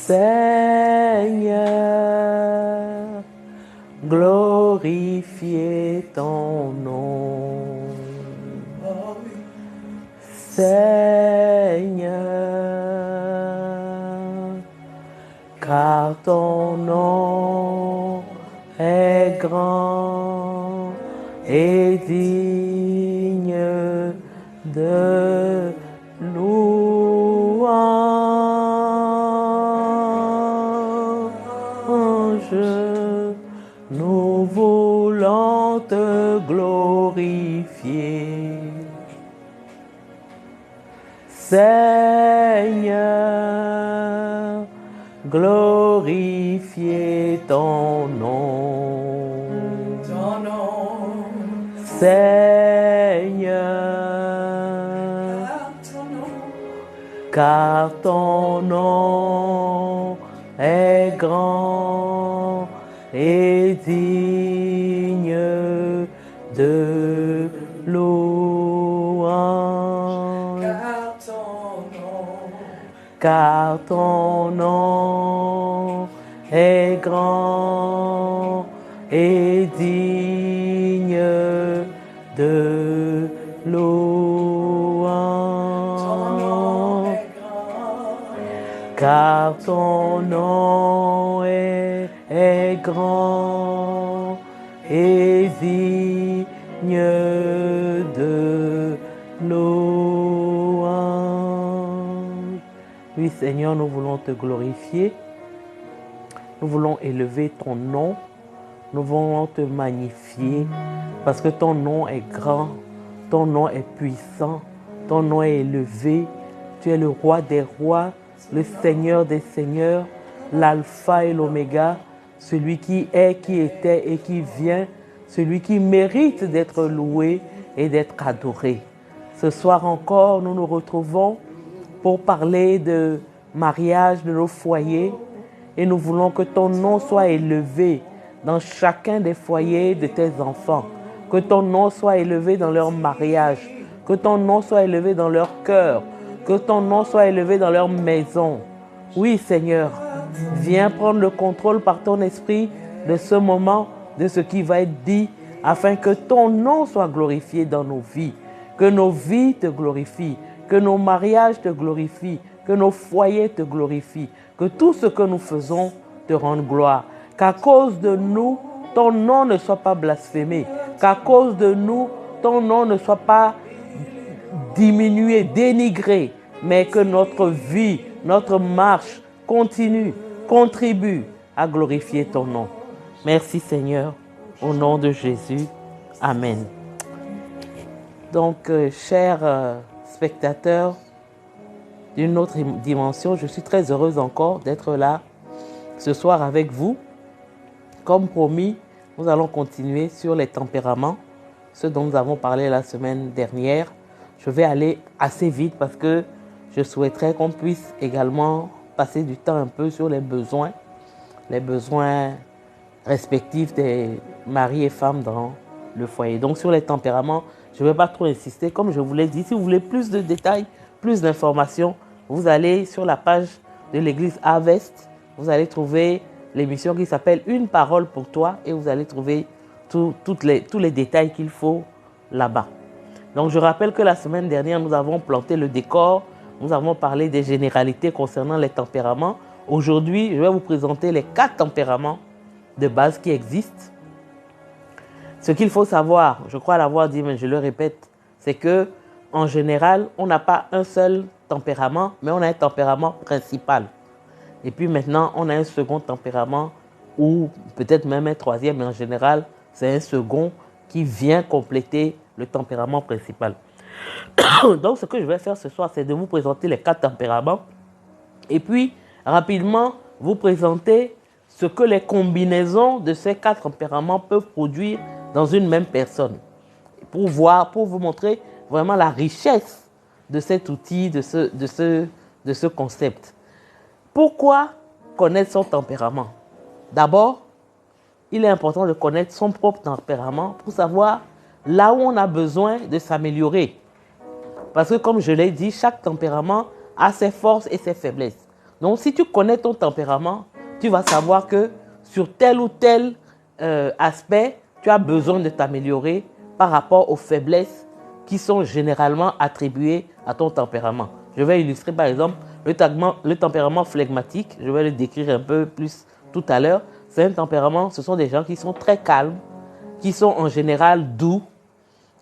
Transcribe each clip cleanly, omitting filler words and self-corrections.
Seigneur, glorifiez ton nom. Seigneur, car ton nom est grand et digne de louange. Nous voulons te glorifier. Seigneur, glorifiez ton nom. Seigneur, car ton nom est grand et digne de louange. Car ton nom est grand et digne de louange. Car ton nom est grand et digne de louange. Oui, Seigneur, nous voulons te glorifier. Nous voulons élever ton nom. Nous voulons te magnifier parce que ton nom est grand, ton nom est puissant, ton nom est élevé. Tu es le roi des rois, le Seigneur des seigneurs, l'alpha et l'oméga, celui qui est, qui était et qui vient, celui qui mérite d'être loué et d'être adoré. Ce soir encore, nous nous retrouvons pour parler de mariage, de nos foyers, et nous voulons que ton nom soit élevé dans chacun des foyers de tes enfants, que ton nom soit élevé dans leur mariage, que ton nom soit élevé dans leur cœur, que ton nom soit élevé dans leur maison. Oui, Seigneur, viens prendre le contrôle par ton esprit de ce moment, de ce qui va être dit, afin que ton nom soit glorifié dans nos vies, que nos vies te glorifient, que nos mariages te glorifient, que nos foyers te glorifient, que tout ce que nous faisons te rende gloire. Qu'à cause de nous, ton nom ne soit pas blasphémé. Qu'à cause de nous, ton nom ne soit pas diminué, dénigré, mais que notre vie, notre marche continue, contribue à glorifier ton nom. Merci Seigneur, au nom de Jésus. Amen. Donc, chers spectateurs d'une autre dimension, je suis très heureuse encore d'être là ce soir avec vous. Comme promis, nous allons continuer sur les tempéraments, ce dont nous avons parlé la semaine dernière. Je vais aller assez vite parce que je souhaiterais qu'on puisse également passer du temps un peu sur les besoins respectifs des maris et femmes dans le foyer. Donc sur les tempéraments, je ne vais pas trop insister. Comme je vous l'ai dit, si vous voulez plus de détails, plus d'informations, vous allez sur la page de l'église Harvest. Vous allez trouver l'émission qui s'appelle « Une parole pour toi » et vous allez trouver tous les détails qu'il faut là-bas. Donc je rappelle que la semaine dernière, nous avons planté le décor. Nous avons parlé des généralités concernant les tempéraments. Aujourd'hui, je vais vous présenter les 4 tempéraments de base qui existent. Ce qu'il faut savoir, je crois l'avoir dit, mais je le répète, c'est que en général, on n'a pas un seul tempérament, mais on a un tempérament principal. Et puis maintenant, on a un second tempérament ou peut-être même un troisième, mais en général, c'est un second qui vient compléter le tempérament principal. Donc, ce que je vais faire ce soir, c'est de vous présenter les 4 tempéraments et puis rapidement vous présenter ce que les combinaisons de ces 4 tempéraments peuvent produire dans une même personne. Pour vous montrer vraiment la richesse de cet outil, de ce concept. Pourquoi connaître son tempérament? D'abord, il est important de connaître son propre tempérament pour savoir là où on a besoin de s'améliorer. Parce que comme je l'ai dit, chaque tempérament a ses forces et ses faiblesses. Donc, si tu connais ton tempérament, tu vas savoir que sur tel ou tel aspect, tu as besoin de t'améliorer par rapport aux faiblesses qui sont généralement attribuées à ton tempérament. Je vais illustrer par exemple le tempérament flegmatique. Je vais le décrire un peu plus tout à l'heure. C'est un tempérament, ce sont des gens qui sont très calmes, qui sont en général doux,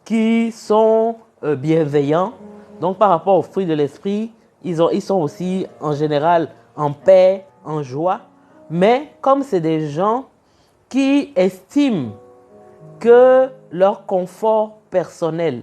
qui sont bienveillants. Donc par rapport aux fruits de l'esprit, ils sont aussi en général en paix, en joie. Mais comme c'est des gens qui estiment que leur confort personnel,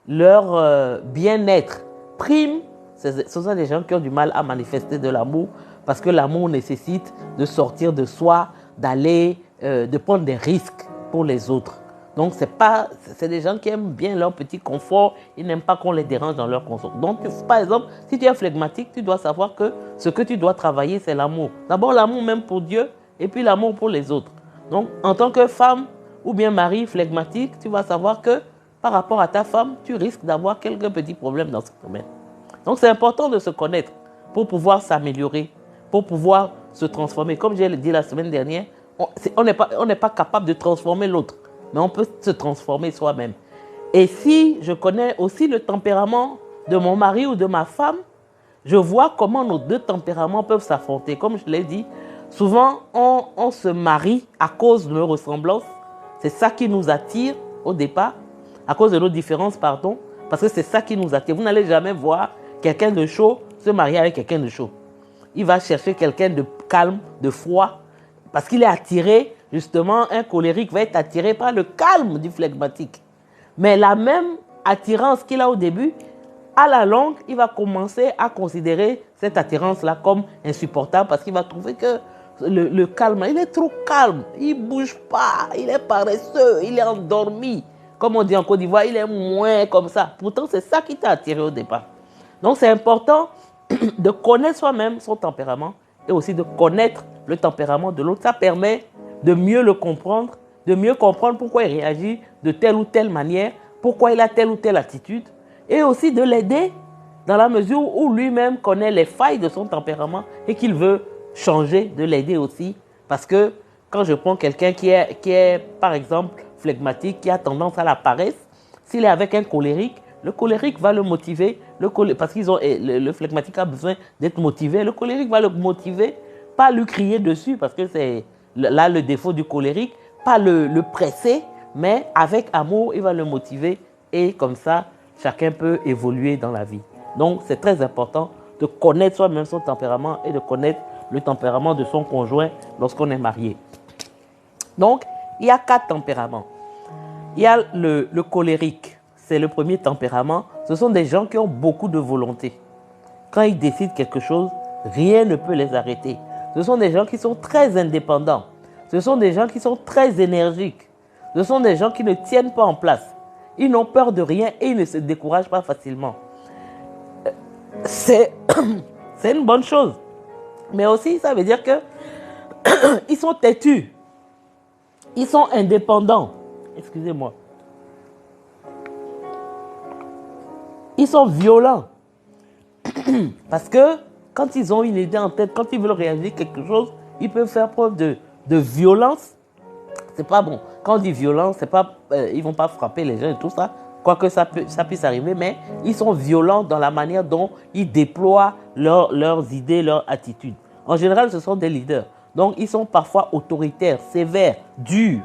leur bien-être prime, ce sont des gens qui ont du mal à manifester de l'amour parce que l'amour nécessite de sortir de soi, d'aller, de prendre des risques pour les autres. Donc, c'est des gens qui aiment bien leur petit confort, ils n'aiment pas qu'on les dérange dans leur confort. Donc, par exemple, si tu es flegmatique, tu dois savoir que ce que tu dois travailler, c'est l'amour. D'abord, l'amour même pour Dieu et puis l'amour pour les autres. Donc, en tant que femme ou bien mari flegmatique, tu vas savoir que par rapport à ta femme, tu risques d'avoir quelques petits problèmes dans ce domaine. Donc, c'est important de se connaître pour pouvoir s'améliorer, pour pouvoir se transformer. Comme j'ai dit la semaine dernière, on n'est pas capable de transformer l'autre, mais on peut se transformer soi-même. Et si je connais aussi le tempérament de mon mari ou de ma femme, je vois comment nos deux tempéraments peuvent s'affronter. Comme je l'ai dit, souvent on se marie à cause de nos ressemblances. C'est ça qui nous attire au départ, à cause de nos différences, pardon, parce que c'est ça qui nous attire. Vous n'allez jamais voir quelqu'un de chaud se marier avec quelqu'un de chaud. Il va chercher quelqu'un de calme, de froid, parce qu'il est attiré, justement, un colérique va être attiré par le calme du flegmatique. Mais la même attirance qu'il a au début, à la longue, il va commencer à considérer cette attirance-là comme insupportable parce qu'il va trouver que le calme, il est trop calme, il ne bouge pas, il est paresseux, il est endormi. Comme on dit en Côte d'Ivoire, il est moins comme ça. Pourtant, c'est ça qui t'a attiré au départ. Donc, c'est important de connaître soi-même son tempérament et aussi de connaître le tempérament de l'autre. Ça permet de mieux le comprendre, de mieux comprendre pourquoi il réagit de telle ou telle manière, pourquoi il a telle ou telle attitude, et aussi de l'aider dans la mesure où lui-même connaît les failles de son tempérament et qu'il veut changer, de l'aider aussi. Parce que quand je prends quelqu'un qui est, par exemple, flegmatique, qui a tendance à la paresse, s'il est avec un colérique, le colérique va le motiver, parce que le flegmatique a besoin d'être motivé, le colérique va le motiver, pas lui crier dessus, parce que c'est là le défaut du colérique, pas le presser, mais avec amour, il va le motiver et comme ça, chacun peut évoluer dans la vie. Donc, c'est très important de connaître soi-même son tempérament et de connaître le tempérament de son conjoint lorsqu'on est marié. Donc, il y a 4 tempéraments. Il y a le colérique, c'est le premier tempérament. Ce sont des gens qui ont beaucoup de volonté. Quand ils décident quelque chose, rien ne peut les arrêter. Ce sont des gens qui sont très indépendants. Ce sont des gens qui sont très énergiques. Ce sont des gens qui ne tiennent pas en place. Ils n'ont peur de rien et ils ne se découragent pas facilement. C'est une bonne chose. Mais aussi, ça veut dire qu'ils sont têtus. Ils sont indépendants. Excusez-moi. Ils sont violents. Parce que quand ils ont une idée en tête, quand ils veulent réaliser quelque chose, ils peuvent faire preuve de violence. C'est pas bon. Quand on dit violence, c'est pas, ils vont pas frapper les gens et tout ça, quoique ça puisse arriver, mais ils sont violents dans la manière dont ils déploient leurs idées, leurs attitudes. En général, ce sont des leaders. Donc, ils sont parfois autoritaires, sévères, durs.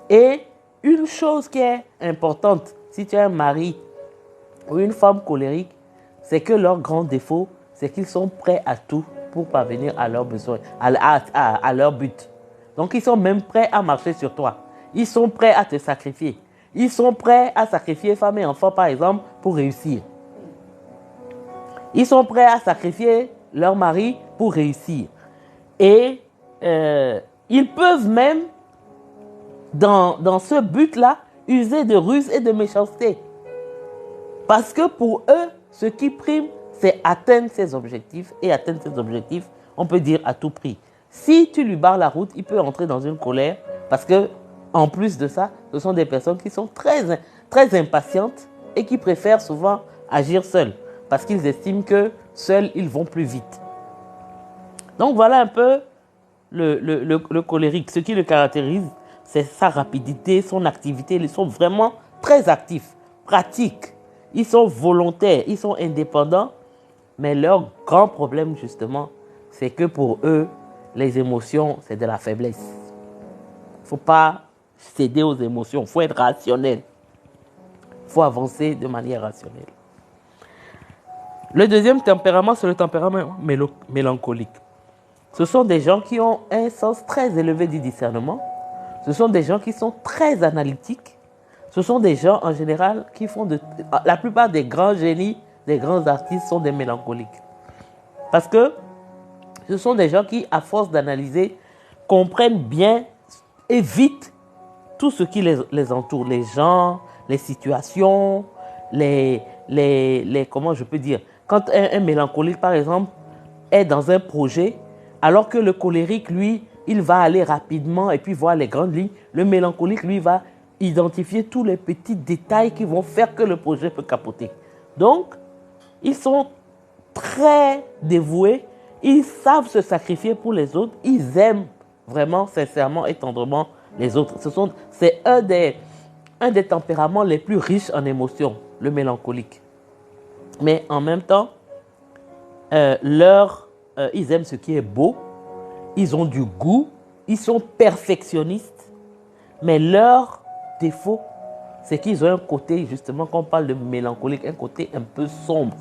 Et une chose qui est importante, si tu as un mari ou une femme colérique, c'est que leur grand défaut, c'est qu'ils sont prêts à tout pour parvenir à leurs besoins, à leur but. Donc, ils sont même prêts à marcher sur toi. Ils sont prêts à te sacrifier. Ils sont prêts à sacrifier femme et enfant, par exemple, pour réussir. Ils sont prêts à sacrifier leur mari pour réussir. Et ils peuvent même, dans ce but-là, user de ruse et de méchanceté. Parce que pour eux, ce qui prime, c'est atteindre ses objectifs. Et atteindre ses objectifs, on peut dire à tout prix. Si tu lui barres la route, il peut entrer dans une colère parce que, en plus de ça, ce sont des personnes qui sont très, très impatientes et qui préfèrent souvent agir seules parce qu'ils estiment que seuls, ils vont plus vite. Donc voilà un peu le colérique. Ce qui le caractérise, c'est sa rapidité, son activité. Ils sont vraiment très actifs, pratiques. Ils sont volontaires, ils sont indépendants. Mais leur grand problème, justement, c'est que pour eux, les émotions, c'est de la faiblesse. Il ne faut pas céder aux émotions, il faut être rationnel. Il faut avancer de manière rationnelle. Le deuxième tempérament, c'est le tempérament mélancolique. Ce sont des gens qui ont un sens très élevé du discernement. Ce sont des gens qui sont très analytiques. Ce sont des gens, en général, qui font de... La plupart des grands génies, des grands artistes sont des mélancoliques. Parce que ce sont des gens qui, à force d'analyser, comprennent bien et vite tout ce qui les entoure. Les gens, les situations, comment je peux dire, quand un mélancolique, par exemple, est dans un projet, alors que le colérique, lui, il va aller rapidement et puis voir les grandes lignes. Le mélancolique, lui, va identifier tous les petits détails qui vont faire que le projet peut capoter. Donc, ils sont très dévoués, ils savent se sacrifier pour les autres, ils aiment vraiment, sincèrement et tendrement les autres. C'est un des tempéraments les plus riches en émotions, le mélancolique. Mais en même temps, ils aiment ce qui est beau, ils ont du goût, ils sont perfectionnistes, mais leur défaut, c'est qu'ils ont un côté, justement, quand on parle de mélancolique, un côté un peu sombre,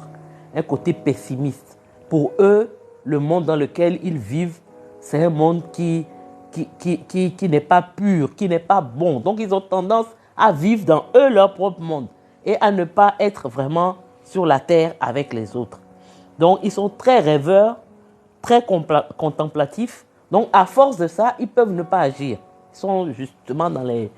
un côté pessimiste. Pour eux, le monde dans lequel ils vivent, c'est un monde qui n'est pas pur, qui n'est pas bon. Donc, ils ont tendance à vivre dans eux leur propre monde et à ne pas être vraiment sur la terre avec les autres. Donc, ils sont très rêveurs, très contemplatifs. Donc, à force de ça, ils peuvent ne pas agir. Ils sont justement dans les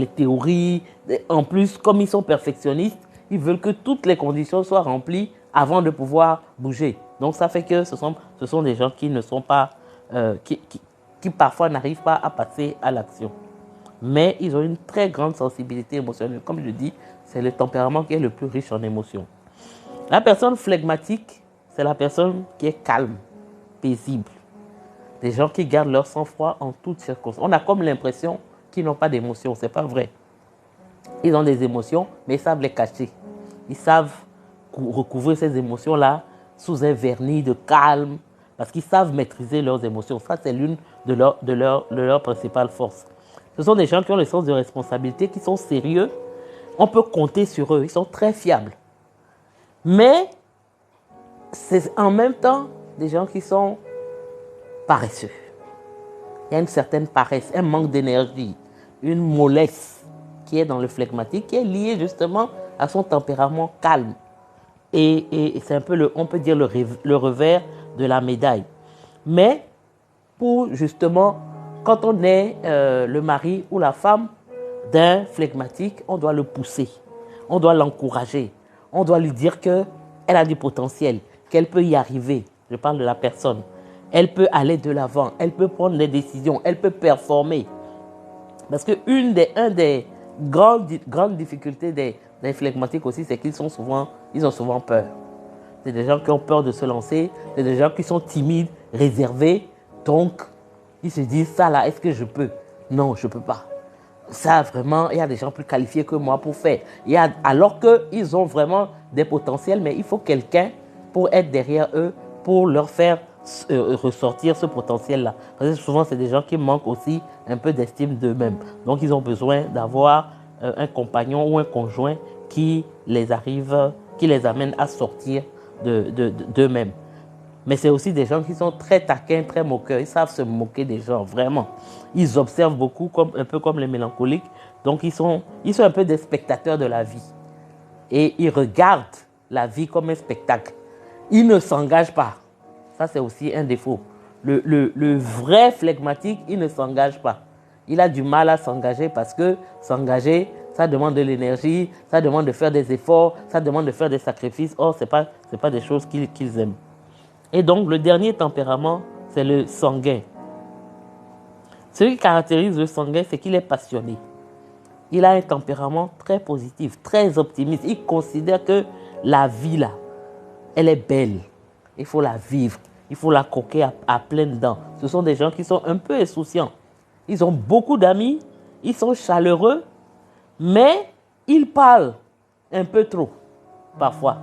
théories. En plus, comme ils sont perfectionnistes, ils veulent que toutes les conditions soient remplies avant de pouvoir bouger. Donc, ça fait que ce sont des gens qui ne sont pas, qui parfois n'arrivent pas à passer à l'action. Mais ils ont une très grande sensibilité émotionnelle. Comme je dis, c'est le tempérament qui est le plus riche en émotions. La personne flegmatique, c'est la personne qui est calme, paisible. Des gens qui gardent leur sang-froid en toutes circonstances. On a comme l'impression qu'ils n'ont pas d'émotions. Ce n'est pas vrai. Ils ont des émotions, mais ils savent les cacher. Ils savent recouvrir ces émotions-là sous un vernis de calme, parce qu'ils savent maîtriser leurs émotions. Ça, c'est l'une de leurs principales forces. Ce sont des gens qui ont le sens de responsabilité, qui sont sérieux. On peut compter sur eux. Ils sont très fiables. Mais c'est en même temps des gens qui sont paresseux. Il y a une certaine paresse, un manque d'énergie, une mollesse qui est dans le flegmatique, qui est liée justement à son tempérament calme. Et c'est un peu, on peut dire, le revers de la médaille. Mais pour justement, quand on est le mari ou la femme d'un flegmatique, on doit le pousser, on doit l'encourager, on doit lui dire qu'elle a du potentiel, qu'elle peut y arriver. Je parle de la personne. Elle peut aller de l'avant, elle peut prendre des décisions, elle peut performer. Parce qu'une des grandes difficultés des flegmatiques aussi, c'est qu'ils ont souvent peur. C'est des gens qui ont peur de se lancer, c'est des gens qui sont timides, réservés. Donc, ils se disent, ça là, est-ce que je peux? Non, je ne peux pas. Ça, vraiment, il y a des gens plus qualifiés que moi pour faire. Alors qu'ils ont vraiment des potentiels, mais il faut quelqu'un pour être derrière eux, pour leur faire ressortir ce potentiel-là. Parce que souvent, c'est des gens qui manquent aussi un peu d'estime d'eux-mêmes. Donc, ils ont besoin d'avoir un compagnon ou un conjoint qui les amène à sortir d'eux-mêmes. Mais c'est aussi des gens qui sont très taquins, très moqueurs. Ils savent se moquer des gens, vraiment. Ils observent beaucoup, un peu comme les mélancoliques. Donc, ils sont un peu des spectateurs de la vie. Et ils regardent la vie comme un spectacle. Ils ne s'engagent pas. Ça, c'est aussi un défaut. Le vrai flegmatique, il ne s'engage pas. Il a du mal à s'engager parce que s'engager, ça demande de l'énergie, ça demande de faire des efforts, ça demande de faire des sacrifices. Or, ce n'est pas des choses qu'ils aiment. Et donc, le dernier tempérament, c'est le sanguin. Ce qui caractérise le sanguin, c'est qu'il est passionné. Il a un tempérament très positif, très optimiste. Il considère que la vie, là, elle est belle. Il faut la vivre. il faut la coquer à pleines dents. Ce sont des gens qui sont un peu insouciants. Ils ont beaucoup d'amis, ils sont chaleureux, mais ils parlent un peu trop, parfois.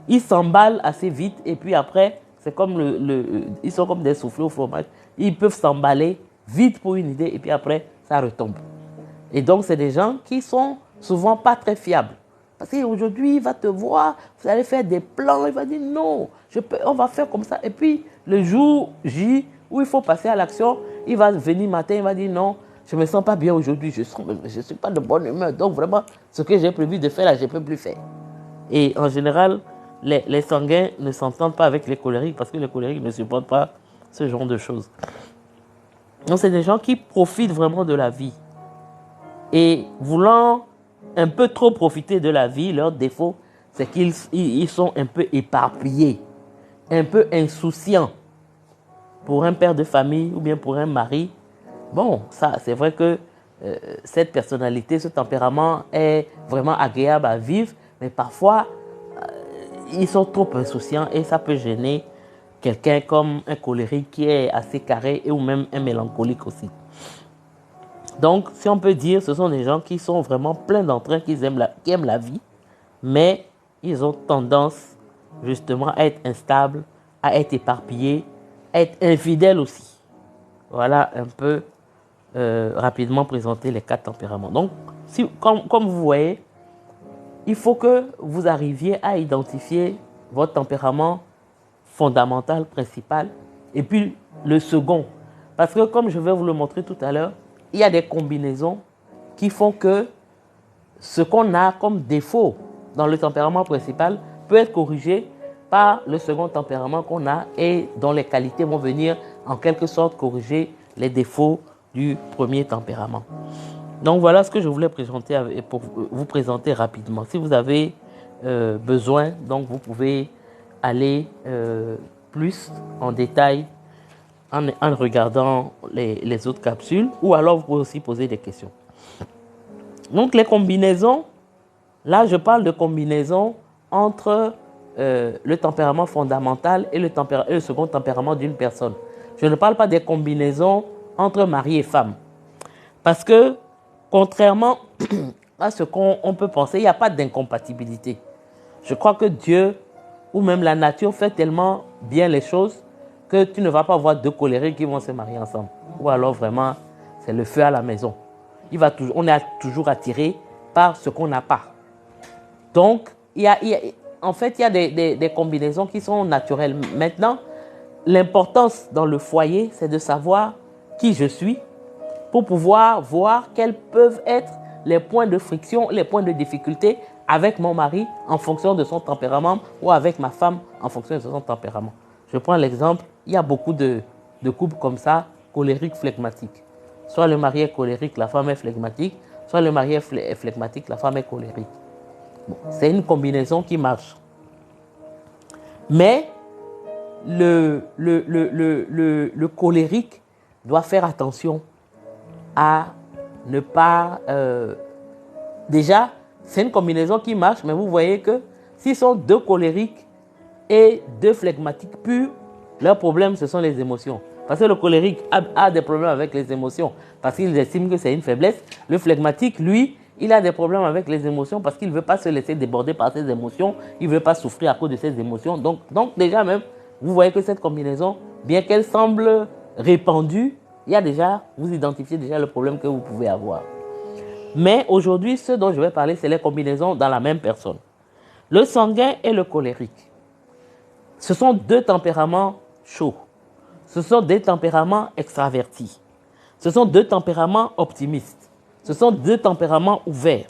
Ils s'emballent assez vite et puis après, c'est comme ils sont comme des soufflets au fromage. Ils peuvent s'emballer vite pour une idée et puis après, ça retombe. Et donc, c'est des gens qui sont souvent pas très fiables. Parce qu'aujourd'hui, il va te voir, vous allez faire des plans, il va dire non, on va faire comme ça. Et puis, le jour J, où il faut passer à l'action, il va venir matin, il va dire non, je ne me sens pas bien aujourd'hui, je ne suis pas de bonne humeur. Donc, vraiment, ce que j'ai prévu de faire là, je ne peux plus faire. Et en général, les sanguins ne s'entendent pas avec les colériques parce que les colériques ne supportent pas ce genre de choses. Donc, c'est des gens qui profitent vraiment de la vie. Et voulant un peu trop profiter de la vie, leur défaut, c'est qu'ils sont un peu éparpillés, un peu insouciants. Pour un père de famille ou bien pour un mari, bon, ça, c'est vrai que cette personnalité, ce tempérament est vraiment agréable à vivre, mais parfois, ils sont trop insouciants et ça peut gêner quelqu'un comme un colérique qui est assez carré ou même un mélancolique aussi. Donc, si on peut dire, ce sont des gens qui sont vraiment pleins d'entrain, qui aiment la vie, mais ils ont tendance justement à être instables, à être éparpillés, à être infidèles aussi. Voilà un peu rapidement présenter les 4 tempéraments. Donc, comme vous voyez, il faut que vous arriviez à identifier votre tempérament fondamental, principal, et puis le second. Parce que comme je vais vous le montrer tout à l'heure, il y a des combinaisons qui font que ce qu'on a comme défaut dans le tempérament principal peut être corrigé par le second tempérament qu'on a et dont les qualités vont venir en quelque sorte corriger les défauts du premier tempérament. Donc voilà ce que je voulais présenter pour vous présenter rapidement. Si vous avez besoin, donc vous pouvez aller plus en détail en regardant les autres capsules ou alors vous pouvez aussi poser des questions. Donc les combinaisons, là je parle de combinaisons entre le tempérament fondamental et le second tempérament d'une personne. Je ne parle pas des combinaisons entre mari et femme. Parce que contrairement à ce qu'on peut penser, il n'y a pas d'incompatibilité. Je crois que Dieu ou même la nature fait tellement bien les choses que tu ne vas pas voir 2 colériques qui vont se marier ensemble. Ou alors vraiment, c'est le feu à la maison. On est toujours attiré par ce qu'on n'a pas. Donc, en fait, il y a des combinaisons qui sont naturelles. Maintenant, l'importance dans le foyer, c'est de savoir qui je suis pour pouvoir voir quels peuvent être les points de friction, les points de difficulté avec mon mari en fonction de son tempérament ou avec ma femme en fonction de son tempérament. Je prends l'exemple, il y a beaucoup de couples comme ça, colériques, flegmatiques. Soit le mari est colérique, la femme est flegmatique, soit le mari est flegmatique, la femme est colérique. Bon, c'est une combinaison qui marche. Mais le colérique doit faire attention à ne pas... déjà, c'est une combinaison qui marche, mais vous voyez que s'ils sont 2 colériques et 2 flegmatiques purs, leur problème, ce sont les émotions. Parce que le colérique a des problèmes avec les émotions, parce qu'il estime que c'est une faiblesse. Le flegmatique, lui, il a des problèmes avec les émotions parce qu'il ne veut pas se laisser déborder par ses émotions, il ne veut pas souffrir à cause de ses émotions. Donc déjà même, vous voyez que cette combinaison, bien qu'elle semble répandue, vous identifiez déjà le problème que vous pouvez avoir. Mais aujourd'hui, ce dont je vais parler, c'est les combinaisons dans la même personne. Le sanguin et le colérique. Ce sont 2 tempéraments chauds. Ce sont 2 tempéraments extravertis. Ce sont 2 tempéraments optimistes. Ce sont 2 tempéraments ouverts.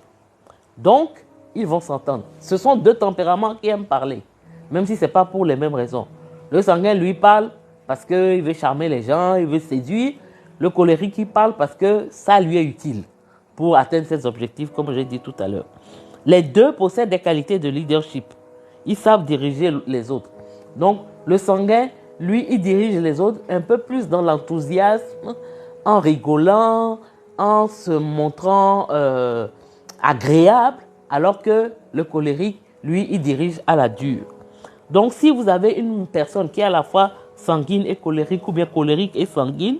Donc, ils vont s'entendre. Ce sont 2 tempéraments qui aiment parler, même si ce n'est pas pour les mêmes raisons. Le sanguin, lui, parle parce qu'il veut charmer les gens, il veut séduire. Le colérique, il parle parce que ça lui est utile pour atteindre ses objectifs, comme j'ai dit tout à l'heure. Les 2 possèdent des qualités de leadership. Ils savent diriger les autres. Donc, le sanguin, lui, il dirige les autres un peu plus dans l'enthousiasme, en rigolant, en se montrant agréable, alors que le colérique, lui, il dirige à la dure. Donc, si vous avez une personne qui est à la fois sanguine et colérique ou bien colérique et sanguine,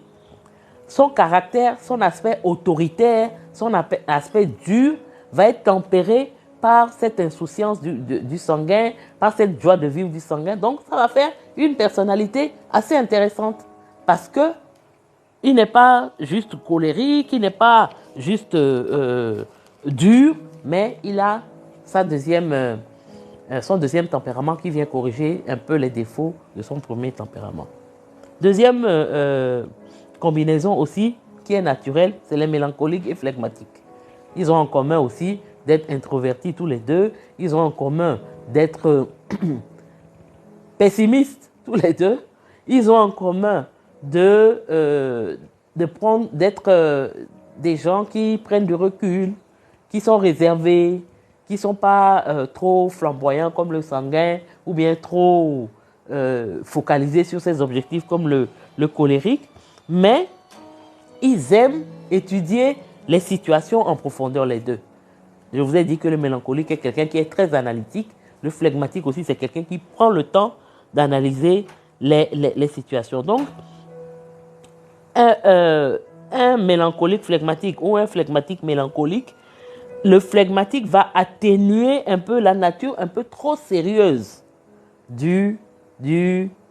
son caractère, son aspect autoritaire, son aspect dur va être tempéré par cette insouciance du sanguin, par cette joie de vivre du sanguin. Donc, ça va faire une personnalité assez intéressante parce que il n'est pas juste colérique, il n'est pas juste dur, mais il a son deuxième tempérament qui vient corriger un peu les défauts de son premier tempérament. Deuxième combinaison aussi qui est naturelle, c'est les mélancoliques et phlegmatiques. Ils ont en commun aussi d'être introvertis tous les deux. Ils ont en commun d'être pessimistes tous les deux. Ils ont en commun d'être des gens qui prennent du recul, qui sont réservés, qui ne sont pas trop flamboyants comme le sanguin ou bien trop focalisés sur ses objectifs comme le colérique. Mais ils aiment étudier les situations en profondeur, les deux. Je vous ai dit que le mélancolique est quelqu'un qui est très analytique. Le phlegmatique aussi, c'est quelqu'un qui prend le temps d'analyser les situations. Donc, un mélancolique phlegmatique ou un phlegmatique mélancolique, le phlegmatique va atténuer un peu la nature un peu trop sérieuse du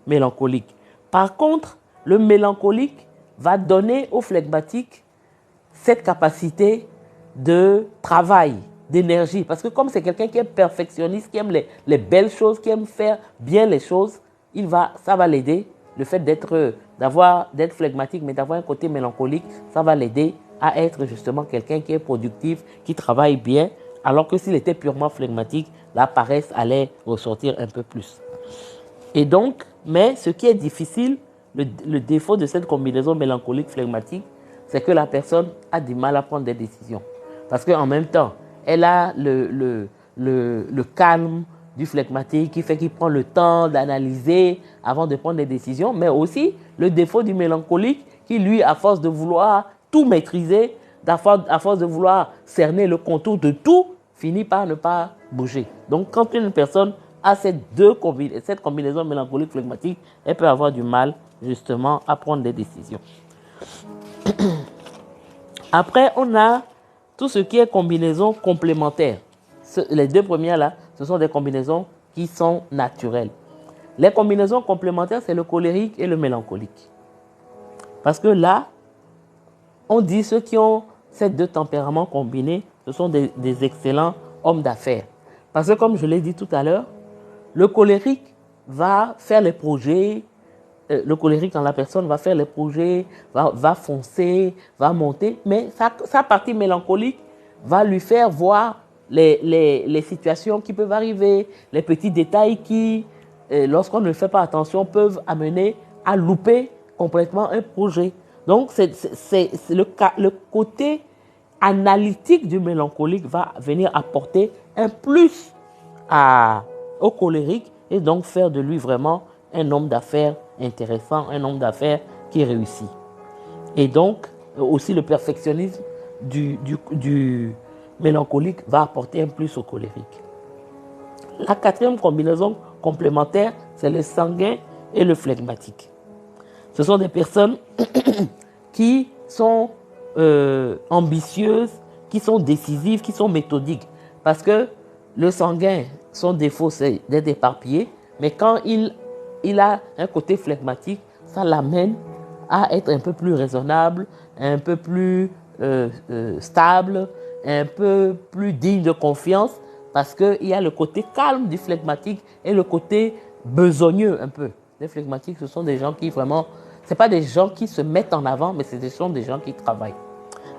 mélancolique. Par contre, le mélancolique va donner au phlegmatique cette capacité de travail, d'énergie. Parce que comme c'est quelqu'un qui est perfectionniste, qui aime les belles choses, qui aime faire bien les choses, ça va l'aider. Le fait d'être phlegmatique, mais d'avoir un côté mélancolique, ça va l'aider à être justement quelqu'un qui est productif, qui travaille bien. Alors que s'il était purement phlegmatique, la paresse allait ressortir un peu plus. Et donc, mais ce qui est difficile, le défaut de cette combinaison mélancolique-phlegmatique, c'est que la personne a du mal à prendre des décisions. Parce qu'en même temps, elle a le calme du phlegmatique qui fait qu'il prend le temps d'analyser avant de prendre des décisions, mais aussi le défaut du mélancolique qui, lui, à force de vouloir tout maîtriser, à force de vouloir cerner le contour de tout, finit par ne pas bouger. Donc, quand une personne a cette combinaison mélancolique-phlegmatique, elle peut avoir du mal, justement, à prendre des décisions. Après, on a tout ce qui est combinaison complémentaire. Les deux premières là, ce sont des combinaisons qui sont naturelles. Les combinaisons complémentaires, c'est le colérique et le mélancolique. Parce que là, on dit ceux qui ont ces deux tempéraments combinés, ce sont des excellents hommes d'affaires. Parce que comme je l'ai dit tout à l'heure, le colérique va faire les projets, le colérique dans la personne va faire les projets, va foncer, va monter, mais sa partie mélancolique va lui faire voir les situations qui peuvent arriver, les petits détails qui, lorsqu'on ne fait pas attention, peuvent amener à louper complètement un projet. Donc, c'est le côté analytique du mélancolique va venir apporter un plus au colérique et donc faire de lui vraiment un homme d'affaires intéressant, un homme d'affaires qui réussit. Et donc, aussi le perfectionnisme du mélancolique va apporter un plus au colérique. La quatrième combinaison complémentaire, c'est le sanguin et le phlegmatique. Ce sont des personnes qui sont ambitieuses, qui sont décisives, qui sont méthodiques. Parce que le sanguin, son défaut, c'est d'être éparpillé. Mais quand il a un côté phlegmatique, ça l'amène à être un peu plus raisonnable, un peu plus stable, un peu plus digne de confiance, parce qu'il y a le côté calme du phlegmatique et le côté besogneux un peu. Les phlegmatiques, ce sont des gens qui vraiment... Ce n'est pas des gens qui se mettent en avant, mais ce sont des gens qui travaillent.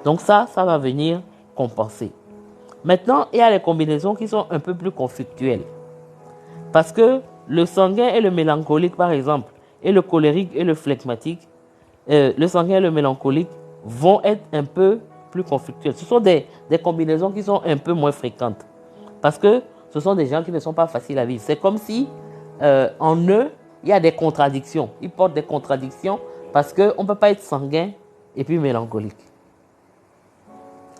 Donc ça va venir compenser. Maintenant, il y a les combinaisons qui sont un peu plus conflictuelles. Parce que le sanguin et le mélancolique, par exemple, et le colérique et le phlegmatique, le sanguin et le mélancolique vont être un peu plus conflictuels. Ce sont des combinaisons qui sont un peu moins fréquentes. Parce que ce sont des gens qui ne sont pas faciles à vivre. C'est comme si en eux, il y a des contradictions. Ils portent des contradictions parce qu'on ne peut pas être sanguin et puis mélancolique.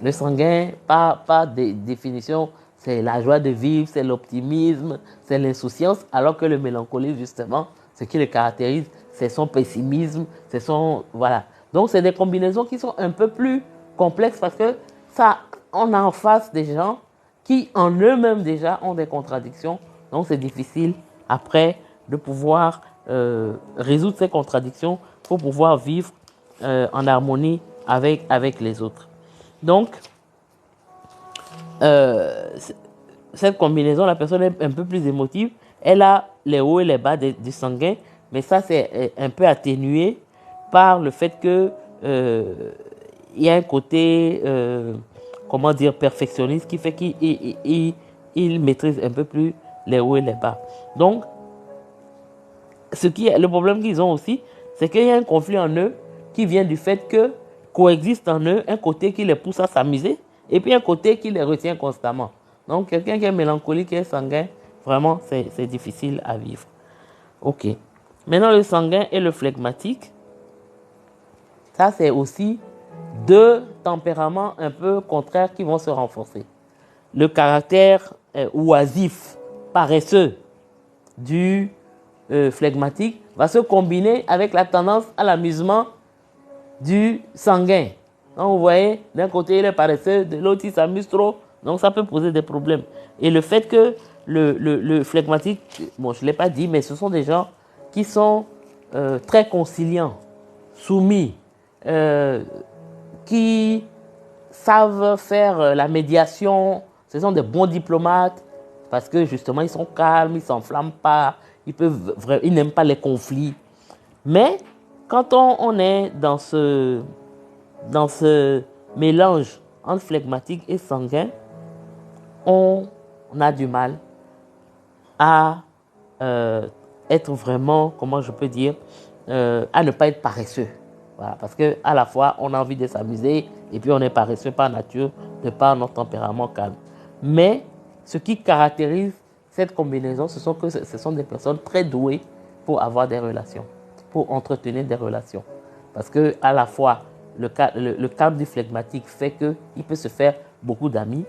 Le sanguin, par définition, c'est la joie de vivre, c'est l'optimisme, c'est l'insouciance, alors que le mélancolique, justement, ce qui le caractérise, c'est son pessimisme, c'est son... Voilà. Donc, c'est des combinaisons qui sont un peu plus complexes parce que ça, on a en face des gens qui, en eux-mêmes déjà, ont des contradictions. Donc, c'est difficile, après, de pouvoir résoudre ces contradictions pour pouvoir vivre en harmonie avec les autres. Donc, cette combinaison, la personne est un peu plus émotive. Elle a les hauts et les bas du sanguin, mais ça, c'est un peu atténué par le fait que il y a un côté, comment dire, perfectionniste qui fait qu'il maîtrise un peu plus les hauts et les bas. Donc, le problème qu'ils ont aussi, c'est qu'il y a un conflit en eux qui vient du fait que coexiste en eux un côté qui les pousse à s'amuser et puis un côté qui les retient constamment. Donc, quelqu'un qui est mélancolique, qui est sanguin, vraiment, c'est difficile à vivre. Ok. Maintenant, le sanguin et le phlegmatique, ça, c'est aussi deux tempéraments un peu contraires qui vont se renforcer. Le caractère oisif, paresseux du phlegmatique va se combiner avec la tendance à l'amusement du sanguin. Donc, vous voyez, d'un côté, il est paresseux, de l'autre, il s'amuse trop. Donc, ça peut poser des problèmes. Et le fait que le phlegmatique, bon, je ne l'ai pas dit, mais ce sont des gens qui sont très conciliants, soumis, qui savent faire la médiation. Ce sont des bons diplomates parce que justement, ils sont calmes, ils ne s'enflamment pas, ils n'aiment pas les conflits. Mais quand on est dans ce mélange entre phlegmatique et sanguin, on a du mal à être vraiment, comment je peux dire, à ne pas être paresseux. Voilà, parce qu'à la fois, on a envie de s'amuser et puis on est paresseux par nature, de par notre tempérament calme. Mais ce qui caractérise cette combinaison, ce sont des personnes très douées pour avoir des relations, pour entretenir des relations. Parce qu'à la fois, le cadre du phlegmatique fait qu'il peut se faire beaucoup d'amis.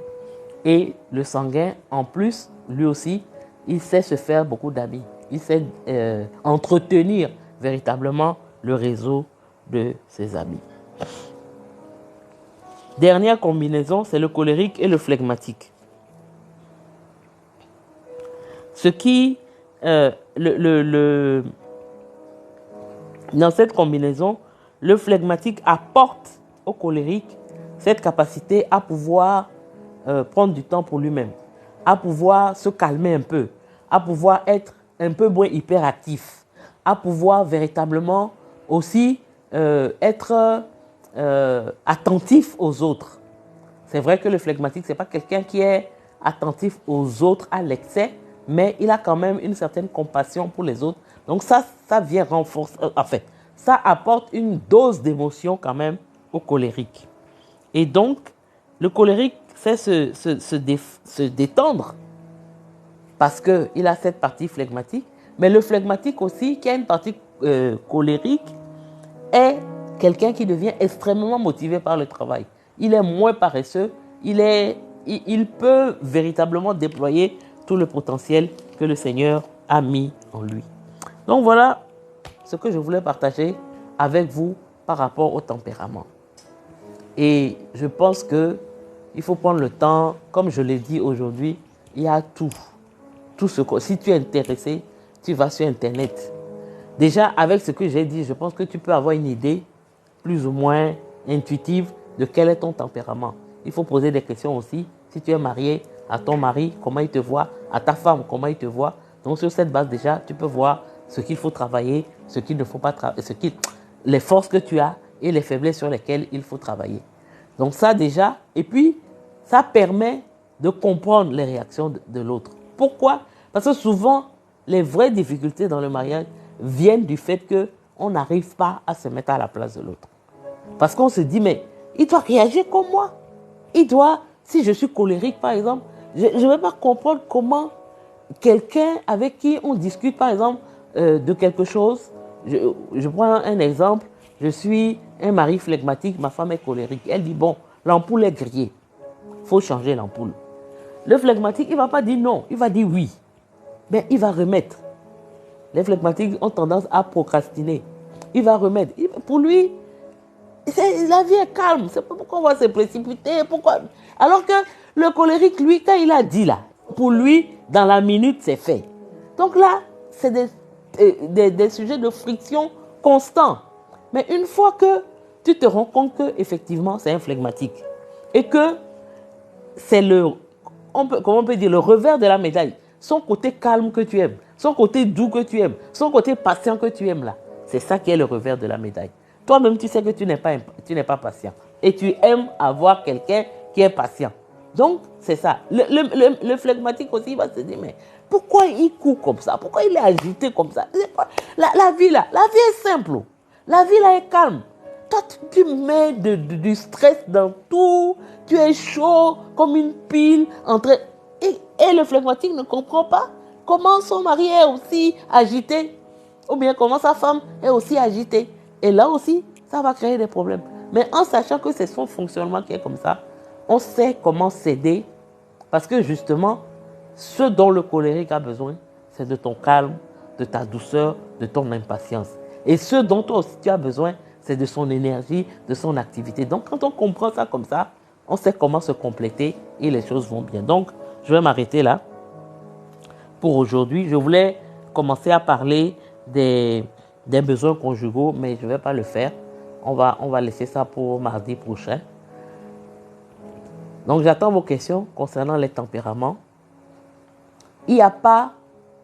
Et le sanguin, en plus, lui aussi, il sait se faire beaucoup d'amis. Il sait entretenir véritablement le réseau de ses amis. Dernière combinaison, c'est le colérique et le phlegmatique. Ce qui, dans cette combinaison, le phlegmatique apporte au colérique cette capacité à pouvoir prendre du temps pour lui-même, à pouvoir se calmer un peu, à pouvoir être un peu moins hyperactif, à pouvoir véritablement aussi être attentif aux autres. C'est vrai que le phlegmatique, ce n'est pas quelqu'un qui est attentif aux autres à l'excès, mais il a quand même une certaine compassion pour les autres. Donc ça vient renforcer, en fait, ça apporte une dose d'émotion quand même au colérique. Et donc, le colérique sait se détendre parce qu'il a cette partie phlegmatique, mais le phlegmatique aussi, qui a une partie colérique, est quelqu'un qui devient extrêmement motivé par le travail. Il est moins paresseux, il peut véritablement déployer tout le potentiel que le Seigneur a mis en lui. Donc voilà ce que je voulais partager avec vous par rapport au tempérament. Et je pense qu'il faut prendre le temps, comme je l'ai dit aujourd'hui, il y a tout. Si tu es intéressé, tu vas sur Internet. Déjà, avec ce que j'ai dit, je pense que tu peux avoir une idée plus ou moins intuitive de quel est ton tempérament. Il faut poser des questions aussi. Si tu es marié, à ton mari, comment il te voit, à ta femme, comment il te voit. Donc, sur cette base, déjà, tu peux voir ce qu'il faut travailler, ce qu'il ne faut pas travailler, les forces que tu as et les faiblesses sur lesquelles il faut travailler. Donc, ça déjà, et puis, ça permet de comprendre les réactions de l'autre. Pourquoi? Parce que souvent, les vraies difficultés dans le mariage viennent du fait qu'on n'arrive pas à se mettre à la place de l'autre. Parce qu'on se dit, mais il doit réagir comme moi. Si je suis colérique, par exemple, je ne vais pas comprendre comment quelqu'un avec qui on discute, par exemple, de quelque chose. Je prends un exemple. Je suis un mari phlegmatique, ma femme est colérique. Elle dit, bon, l'ampoule est grillée. Il faut changer l'ampoule. Le phlegmatique, il ne va pas dire non, il va dire oui. Mais il va remettre. Les flegmatiques ont tendance à procrastiner. Il va remettre. Pour lui, la vie est calme. C'est pas pourquoi on va se précipiter. Pourquoi? Alors que le colérique, lui, quand il a dit là, pour lui, dans la minute, c'est fait. Donc là, c'est des sujets de friction constants. Mais une fois que tu te rends compte qu'effectivement, c'est un flegmatique et que c'est comment on peut dire, le revers de la médaille, son côté calme que tu aimes, son côté doux que tu aimes, son côté patient que tu aimes là, c'est ça qui est le revers de la médaille. Toi-même, tu sais que tu n'es pas patient et tu aimes avoir quelqu'un qui est patient. Donc, c'est ça. Le flegmatique aussi, il va se dire, mais pourquoi il court comme ça? Pourquoi il est agité comme ça? La vie là, la vie est simple. La vie là est calme. Toi, tu mets du stress dans tout. Tu es chaud comme une pile. Et le flegmatique ne comprend pas comment son mari est aussi agité. Ou bien comment sa femme est aussi agitée. Et là aussi, ça va créer des problèmes. Mais en sachant que c'est son fonctionnement qui est comme ça, on sait comment s'aider. Parce que justement, ce dont le colérique a besoin, c'est de ton calme, de ta douceur, de ton impatience. Et ce dont toi aussi tu as besoin, c'est de son énergie, de son activité. Donc quand on comprend ça comme ça, on sait comment se compléter et les choses vont bien. Donc je vais m'arrêter là pour aujourd'hui. Je voulais commencer à parler des besoins conjugaux, mais je ne vais pas le faire. On va laisser ça pour mardi prochain. Donc j'attends vos questions concernant les tempéraments. Il n'y a pas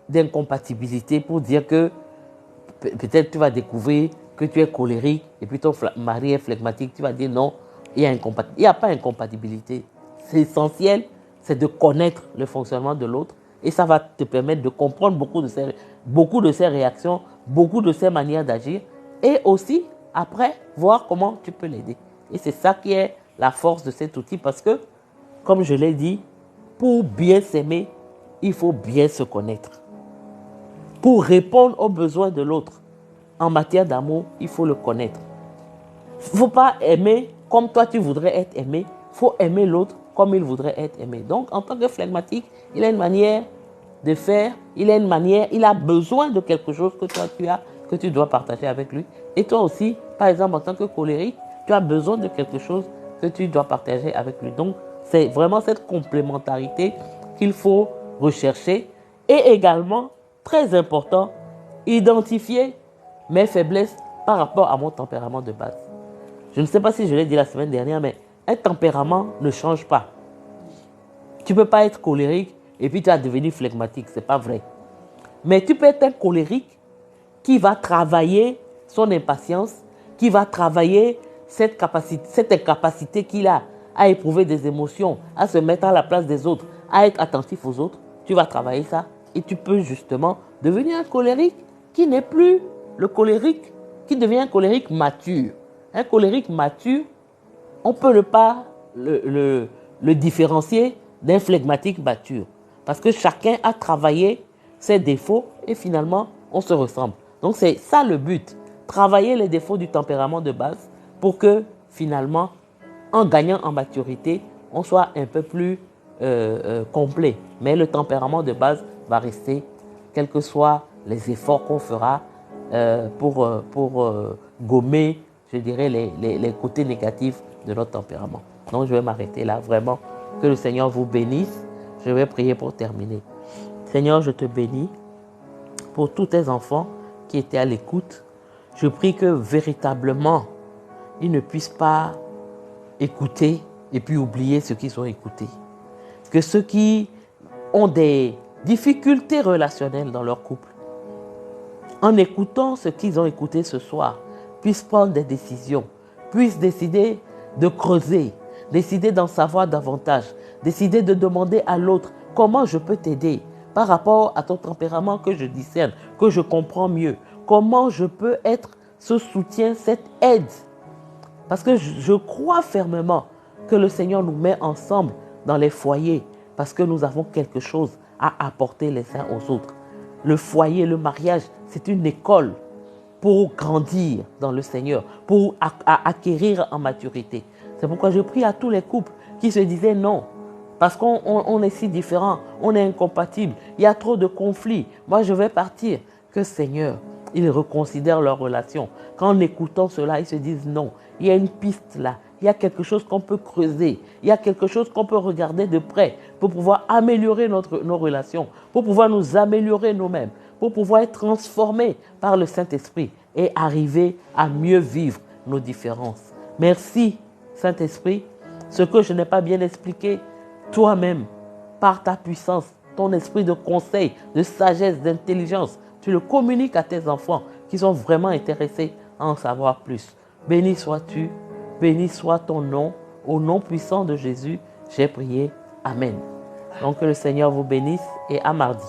d'incompatibilité pour dire que peut-être tu vas découvrir que tu es colérique et puis ton mari est flegmatique. Tu vas dire non, il n'y a pas d'incompatibilité. C'est essentiel, c'est de connaître le fonctionnement de l'autre et ça va te permettre de comprendre beaucoup de ses réactions, beaucoup de ses manières d'agir et aussi après voir comment tu peux l'aider. Et c'est ça qui est la force de cet outil parce que, comme je l'ai dit, pour bien s'aimer, il faut bien se connaître. Pour répondre aux besoins de l'autre, en matière d'amour, il faut le connaître. Il ne faut pas aimer comme toi tu voudrais être aimé. Il faut aimer l'autre comme il voudrait être aimé. Donc, en tant que flegmatique, il a une manière de faire, il a besoin de quelque chose que toi tu as, que tu dois partager avec lui. Et toi aussi, par exemple, en tant que colérique, tu as besoin de quelque chose que tu dois partager avec lui. Donc, c'est vraiment cette complémentarité qu'il faut rechercher. Et également, très important, identifier mes faiblesses par rapport à mon tempérament de base. Je ne sais pas si je l'ai dit la semaine dernière, mais un tempérament ne change pas. Tu ne peux pas être colérique et puis tu vas devenir flegmatique, ce n'est pas vrai. Mais tu peux être un colérique qui va travailler son impatience, qui va travailler cette incapacité qu'il a à éprouver des émotions, à se mettre à la place des autres, à être attentif aux autres. Tu vas travailler ça et tu peux justement devenir un colérique qui n'est plus le colérique, qui devient un colérique mature. Un colérique mature, on ne peut pas le différencier d'un flegmatique mature. Parce que chacun a travaillé ses défauts et finalement, on se ressemble. Donc c'est ça le but. Travailler les défauts du tempérament de base pour que finalement, en gagnant en maturité, on soit un peu plus complet. Mais le tempérament de base va rester, quels que soient les efforts qu'on fera pour gommer, je dirais, les côtés négatifs de notre tempérament. Donc je vais m'arrêter là, vraiment. Que le Seigneur vous bénisse. Je vais prier pour terminer. Seigneur, je te bénis pour tous tes enfants qui étaient à l'écoute. Je prie que véritablement, ils ne puissent pas écouter et puis oublier ce qu'ils ont écouté. Que ceux qui ont des difficultés relationnelles dans leur couple, en écoutant ce qu'ils ont écouté ce soir, puissent prendre des décisions, puissent décider de creuser, décider d'en savoir davantage, décider de demander à l'autre comment je peux t'aider par rapport à ton tempérament que je discerne, que je comprends mieux, comment je peux être ce soutien, cette aide. Parce que je crois fermement que le Seigneur nous met ensemble dans les foyers parce que nous avons quelque chose à apporter les uns aux autres. Le foyer, le mariage, c'est une école pour grandir dans le Seigneur, pour acquérir en maturité. C'est pourquoi je prie à tous les couples qui se disaient non, parce qu'on est si différents, on est incompatibles, il y a trop de conflits, moi je vais partir. que Seigneur, ils reconsidèrent leur relation. Qu'en écoutant cela, ils se disent non, il y a une piste là, il y a quelque chose qu'on peut creuser, il y a quelque chose qu'on peut regarder de près pour pouvoir améliorer nos relations, pour pouvoir nous améliorer nous-mêmes, pour pouvoir être transformés par le Saint-Esprit et arriver à mieux vivre nos différences. Merci, Saint-Esprit. Ce que je n'ai pas bien expliqué, toi-même, par ta puissance, ton esprit de conseil, de sagesse, d'intelligence, tu le communiques à tes enfants qui sont vraiment intéressés à en savoir plus. Béni sois-tu, béni soit ton nom, au nom puissant de Jésus, j'ai prié. Amen. Donc que le Seigneur vous bénisse et à mardi.